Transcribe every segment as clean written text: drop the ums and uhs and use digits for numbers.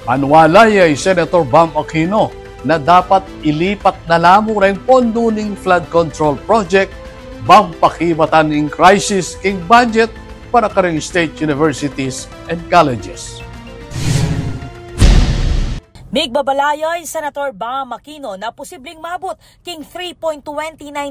Anwalay ay Senator Bam Aquino na dapat ilipat na lamang rin pondo ng flood control project bang pakibatan ng crisis king budget para karing state universities and colleges. Migbabalayoy Senator Bam Aquino na posibleng mabot king 3.29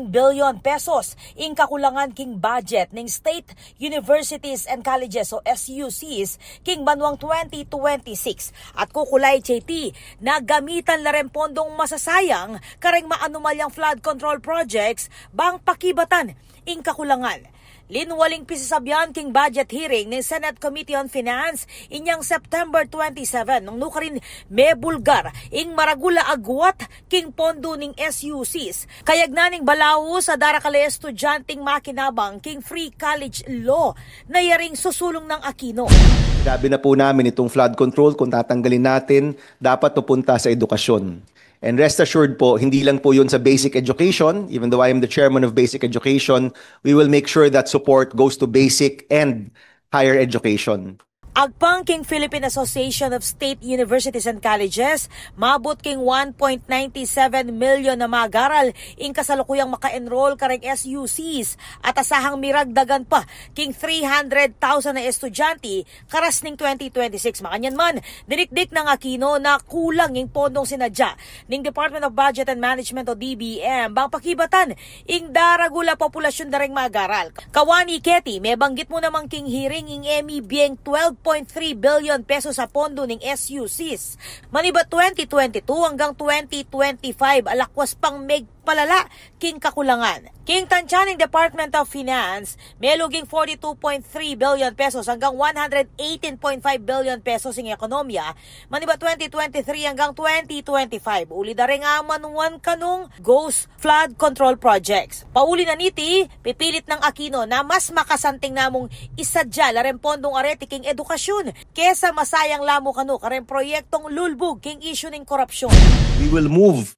billion pesos in kakulangan king budget ng State Universities and Colleges o SUCs king banwang 2026 at kukulay JT na gamitan na rin pondong masasayang kareng maanumalyang flood control projects bang pakibatan in kakulangan. Linwaling pisasabyan king budget hearing ng Senate Committee on Finance inyang September 27 nung nukarin may bulgar ing maragula agwat king pondo ning SUCs. Kayag naning balawo sa darakala estudyanteng makinabang king free college law na yaring susulong ng Aquino. Sabi na po namin itong flood control kung tatanggalin natin dapat pupunta sa edukasyon. And rest assured po, hindi lang po yun sa basic education. Even though I am the chairman of basic education, we will make sure that support goes to basic and higher education. Agpang king Philippine Association of State Universities and Colleges, mabot king 1.97 million na mag-aral in kasalukuyang maka-enroll kareng SUCs at asahang miragdagan pa king 300,000 na estudyante karas ning 2026. Makanyan man, dinikdik ng Aquino na kulang yung pondong sinadya ning Department of Budget and Management o DBM bang pakibatan ing daragula populasyon dareng mag-aral. Kawani Keti, may banggit mo namang king hearing ing MEBeng 12.3 billion pesos sa pondo ng SUCs. Maniba 2022 hanggang 2025 alakwas pang palala king kakulangan. King tansyaning Department of Finance, may luging 42.3 billion pesos hanggang 118.5 billion pesos ng ekonomiya. Maniba 2023 hanggang 2025. Uli da rin amanuan kanong ghost flood control projects. Pauli na niti, pipilit ng Aquino na mas makasanting namong isadya lareng pondong arete king edukasyon kesa masayang lamo kano kareng proyektong lulbog king issue ng korupsyon. We will move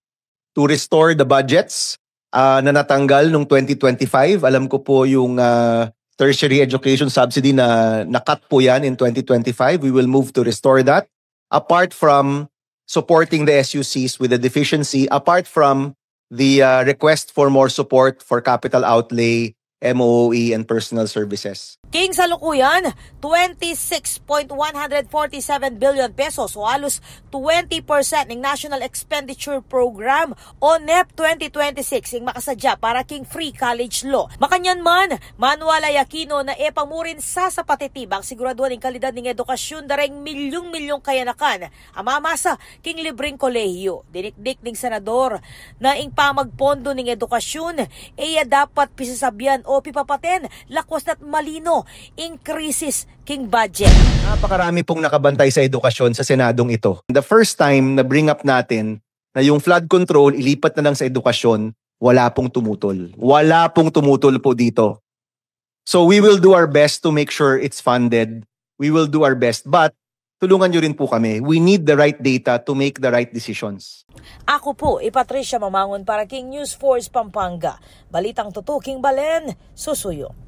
to restore the budgets na natanggal noong 2025. Alam ko po yung tertiary education subsidy na nakat po yan in 2025. We will move to restore that. Apart from supporting the SUCs with the deficiency, apart from the request for more support for capital outlay, MOE, and personal services. King salukuyan, 26.147 billion pesos o halos 20% ng National Expenditure Program o NEP 2026 ang makasadya para king free college law. Makanyan man, Manuel Aquino na epamurin sa sapatitibang siguraduhan ng kalidad ng edukasyon dareng milyong-milyong kayanakan ang mamasa king libreng kolehiyo. Dinikdik ng senador na ing pamagpondo ng edukasyon iya dapat pisasabyan o pipapaten lakwas na't malino in crisis king budget. Napakarami pong nakabantay sa edukasyon sa Senadong ito. The first time na bring up natin na yung flood control ilipat na lang sa edukasyon, wala pong tumutol. Wala pong tumutol po dito. So we will do our best to make sure it's funded. We will do our best. But tulungan nyo rin po kami. We need the right data to make the right decisions. Ako po, Patricia Mamangon para King News Force Pampanga. Balitang tutuking Balen, susuyo.